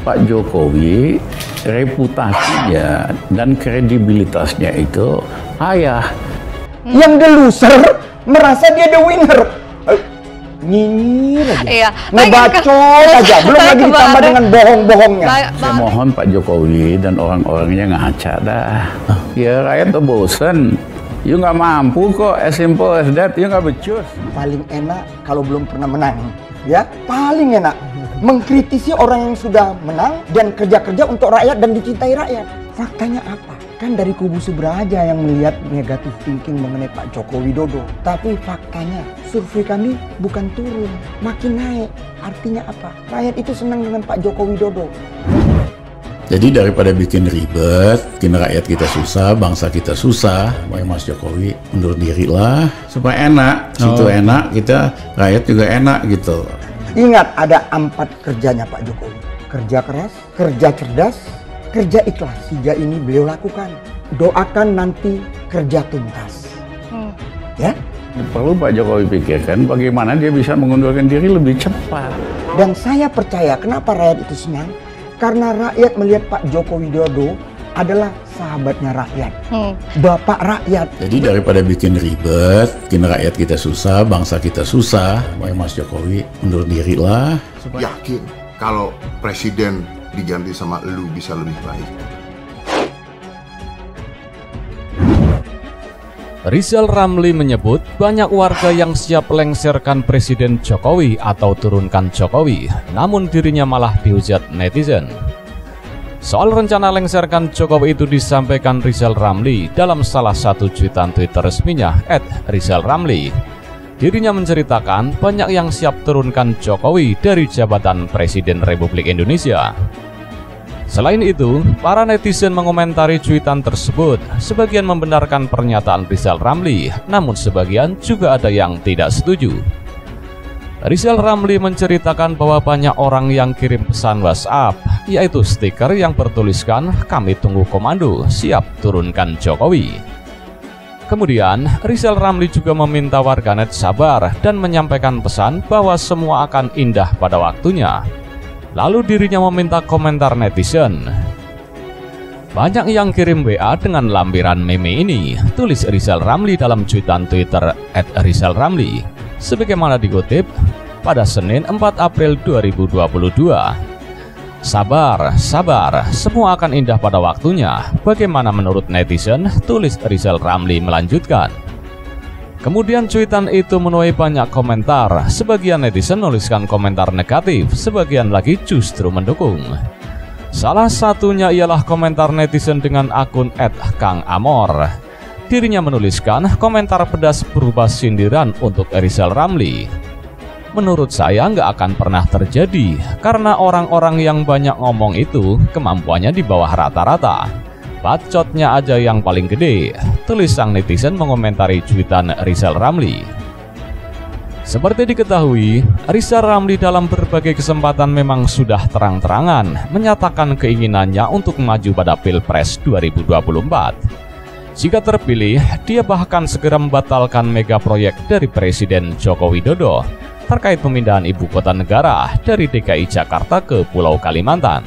Pak Jokowi reputasinya dan kredibilitasnya itu payah. Yang the loser merasa dia the winner. Nyinyir aja, iya. ngebacot aja, belum lagi ditambah dengan bohong-bohongnya. Saya mohon Pak Jokowi dan orang-orangnya ngaca dah. Ya rakyat tuh bosen. You nggak mampu kok, as simple as that, you nggak becus. Paling enak kalau belum pernah menang, ya paling enak mengkritisi orang yang sudah menang dan kerja-kerja untuk rakyat dan dicintai rakyat. Faktanya apa? Kan dari kubu sebelah aja yang melihat negatif thinking mengenai Pak Joko Widodo. Tapi faktanya survei kami bukan turun, makin naik. Artinya apa? Rakyat itu senang dengan Pak Joko Widodo. Jadi daripada bikin ribet, bikin rakyat kita susah, bangsa kita susah, Mas Jokowi undur diri lah supaya enak. Situ enak, kita rakyat juga enak gitu. Ingat, ada 4 kerjanya Pak Jokowi. Kerja keras, kerja cerdas, kerja ikhlas. 3 ini beliau lakukan. Doakan nanti kerja tuntas. Ya? Perlu Pak Jokowi pikirkan bagaimana dia bisa mengundurkan diri lebih cepat. Dan saya percaya kenapa rakyat itu senang? Karena rakyat melihat Pak Joko Widodo adalah sahabatnya rakyat, bapak rakyat. Jadi daripada bikin ribet, bikin rakyat kita susah, bangsa kita susah, Mas Jokowi undur diri lah. Yakin kalau presiden diganti sama lu bisa lebih baik. Rizal Ramli menyebut banyak warga yang siap lengserkan Presiden Jokowi atau turunkan Jokowi, namun dirinya malah dihujat netizen. Soal rencana lengserkan Jokowi itu disampaikan Rizal Ramli dalam salah satu cuitan Twitter resminya @rizalramli. Dirinya menceritakan banyak yang siap turunkan Jokowi dari jabatan Presiden Republik Indonesia. Selain itu, para netizen mengomentari cuitan tersebut. Sebagian membenarkan pernyataan Rizal Ramli, namun sebagian juga ada yang tidak setuju. Rizal Ramli menceritakan bahwa banyak orang yang kirim pesan WhatsApp, yaitu stiker yang bertuliskan "Kami tunggu komando, siap turunkan Jokowi". Kemudian, Rizal Ramli juga meminta warganet sabar dan menyampaikan pesan bahwa semua akan indah pada waktunya. Lalu dirinya meminta komentar netizen. Banyak yang kirim WA dengan lampiran meme ini, tulis Rizal Ramli dalam cuitan Twitter @rizalramli. Sebagaimana dikutip pada Senin 4 April 2022. Sabar, sabar, semua akan indah pada waktunya. Bagaimana menurut netizen? Tulis Rizal Ramli melanjutkan. Kemudian cuitan itu menuai banyak komentar. Sebagian netizen menuliskan komentar negatif, sebagian lagi justru mendukung. Salah satunya ialah komentar netizen dengan akun @kangAmor. Dirinya menuliskan komentar pedas berupa sindiran untuk Rizal Ramli. Menurut saya nggak akan pernah terjadi, karena orang-orang yang banyak ngomong itu kemampuannya di bawah rata-rata. Bacotnya aja yang paling gede, tulis sang netizen mengomentari cuitan Rizal Ramli. Seperti diketahui, Rizal Ramli dalam berbagai kesempatan memang sudah terang-terangan menyatakan keinginannya untuk maju pada Pilpres 2024. Jika terpilih, dia bahkan segera membatalkan mega proyek dari Presiden Joko Widodo terkait pemindahan ibu kota negara dari DKI Jakarta ke Pulau Kalimantan.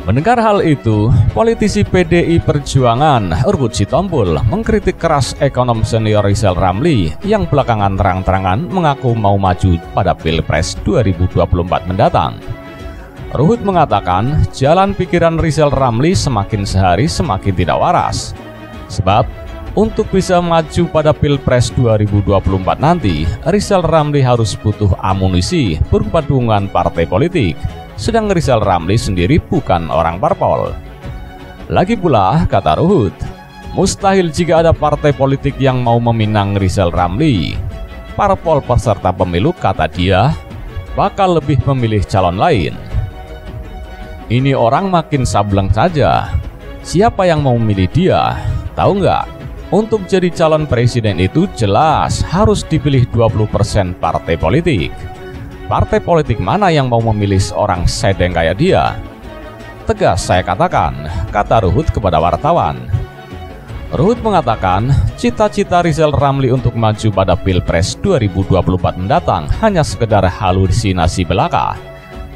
Mendengar hal itu, politisi PDI Perjuangan Urwut Sitompul mengkritik keras ekonom senior Rizal Ramli yang belakangan terang-terangan mengaku mau maju pada Pilpres 2024 mendatang. Ruhut mengatakan jalan pikiran Rizal Ramli semakin sehari semakin tidak waras. Sebab untuk bisa maju pada Pilpres 2024 nanti, Rizal Ramli harus butuh amunisi berupa dukungan partai politik. Sedang Rizal Ramli sendiri bukan orang parpol. Lagi pula, kata Ruhut, mustahil jika ada partai politik yang mau meminang Rizal Ramli. Parpol peserta pemilu, kata dia, bakal lebih memilih calon lain. Ini orang makin sableng saja. Siapa yang mau memilih dia? Tahu nggak? Untuk jadi calon presiden itu jelas harus dipilih 20% partai politik. Partai politik mana yang mau memilih seorang sedeng kayak dia? Tegas saya katakan, kata Ruhut kepada wartawan. Ruhut mengatakan, cita-cita Rizal Ramli untuk maju pada Pilpres 2024 mendatang hanya sekedar halusinasi belaka.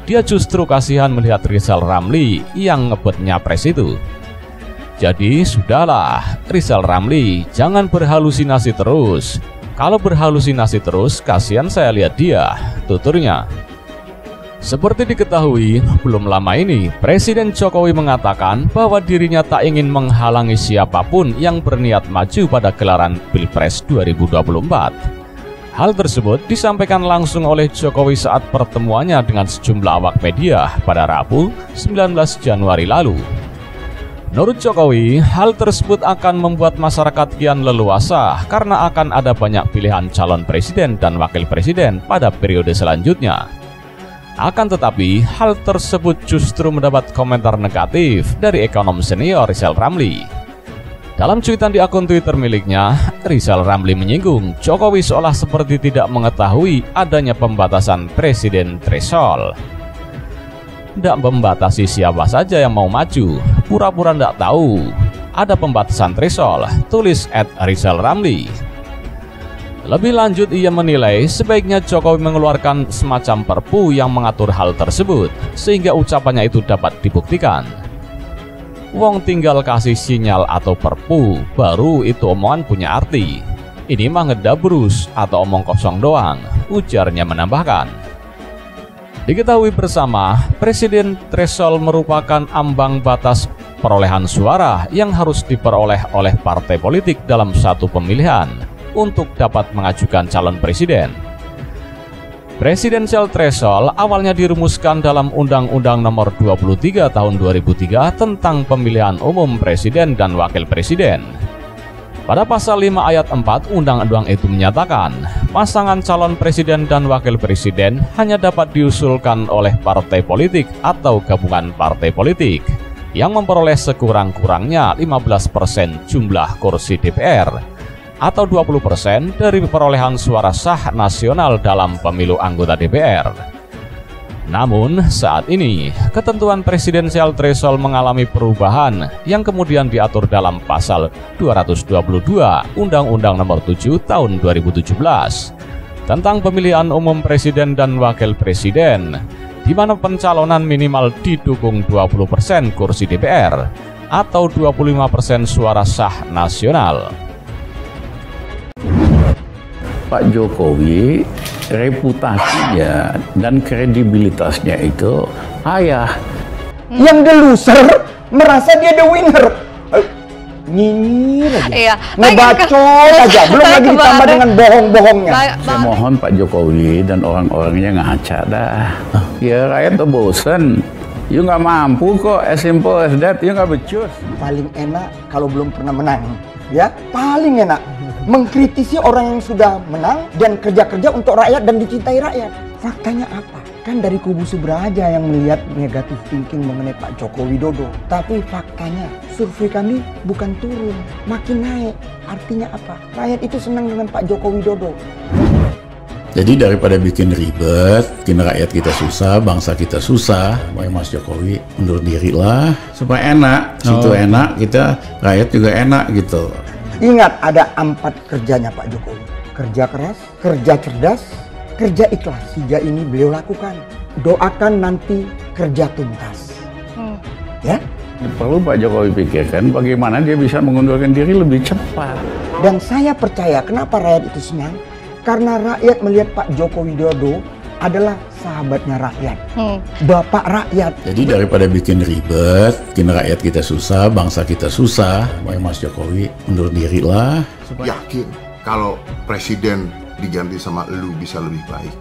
dia justru kasihan melihat Rizal Ramli yang ngebet nyapres itu. Jadi sudahlah, Rizal Ramli, jangan berhalusinasi terus. Kalau berhalusinasi terus, kasihan saya lihat dia, tuturnya. Seperti diketahui, belum lama ini Presiden Jokowi mengatakan bahwa dirinya tak ingin menghalangi siapapun yang berniat maju pada gelaran Pilpres 2024. Hal tersebut disampaikan langsung oleh Jokowi saat pertemuannya dengan sejumlah awak media pada Rabu 19 Januari lalu. Menurut Jokowi, hal tersebut akan membuat masyarakat kian leluasa karena akan ada banyak pilihan calon presiden dan wakil presiden pada periode selanjutnya. Akan tetapi, hal tersebut justru mendapat komentar negatif dari ekonom senior Rizal Ramli. Dalam cuitan di akun Twitter miliknya, Rizal Ramli menyinggung Jokowi seolah seperti tidak mengetahui adanya pembatasan presiden threshold. Tidak membatasi siapa saja yang mau maju, pura-pura tidak tahu ada pembatasan threshold, tulis @Rizal Ramli. Lebih lanjut, ia menilai sebaiknya Jokowi mengeluarkan semacam perpu yang mengatur hal tersebut, sehingga ucapannya itu dapat dibuktikan. Wong tinggal kasih sinyal atau perpu, baru itu omongan punya arti. Ini mah ngedabrus atau omong kosong doang, ujarnya menambahkan. Diketahui bersama, presiden threshold merupakan ambang batas perolehan suara yang harus diperoleh oleh partai politik dalam satu pemilihan untuk dapat mengajukan calon presiden. Presidential threshold awalnya dirumuskan dalam Undang-Undang Nomor 23 Tahun 2003 tentang pemilihan umum presiden dan wakil presiden. Pada pasal 5 ayat 4 undang-undang itu menyatakan, pasangan calon presiden dan wakil presiden hanya dapat diusulkan oleh partai politik atau gabungan partai politik yang memperoleh sekurang-kurangnya 15% jumlah kursi DPR atau 20% dari perolehan suara sah nasional dalam pemilu anggota DPR. Namun, saat ini, ketentuan presidensial threshold mengalami perubahan yang kemudian diatur dalam pasal 222 Undang-Undang Nomor 7 Tahun 2017 tentang pemilihan umum presiden dan wakil presiden, di mana pencalonan minimal didukung 20% kursi DPR atau 25% suara sah nasional. Pak Jokowi reputasinya dan kredibilitasnya itu payah. Yang the loser merasa dia the winner. Nyinyir aja, iya, ngebacot aja, belum lagi ditambah dengan bohong-bohongnya. Saya mohon Pak Jokowi dan orang-orangnya ngaca dah. Ya rakyat tuh bosen. You nggak mampu kok, as simple as that, you nggak becus. Paling enak kalau belum pernah menang, ya paling enak mengkritisi orang yang sudah menang dan kerja-kerja untuk rakyat dan dicintai rakyat. Faktanya apa? Kan dari kubu sebelah aja yang melihat negatif thinking mengenai Pak Joko Widodo. Tapi faktanya survei kami bukan turun, makin naik. Artinya apa? Rakyat itu senang dengan Pak Joko Widodo. Jadi daripada bikin ribet, bikin rakyat kita susah, bangsa kita susah, Mas Jokowi undur diri lah supaya enak. Situ enak, kita rakyat juga enak gitu. Ingat, ada 4 kerjanya Pak Jokowi. Kerja keras, kerja cerdas, kerja ikhlas. 3 ini beliau lakukan. Doakan nanti kerja tuntas. Ya? Perlu Pak Jokowi pikirkan bagaimana dia bisa mengundurkan diri lebih cepat. Dan saya percaya kenapa rakyat itu senang. Karena rakyat melihat Pak Joko Widodo adalah sahabatnya rakyat, bapak rakyat. Jadi daripada bikin ribet, bikin rakyat kita susah, bangsa kita susah, Mas Jokowi undur diri lah. Yakin kalau presiden diganti sama elu bisa lebih baik?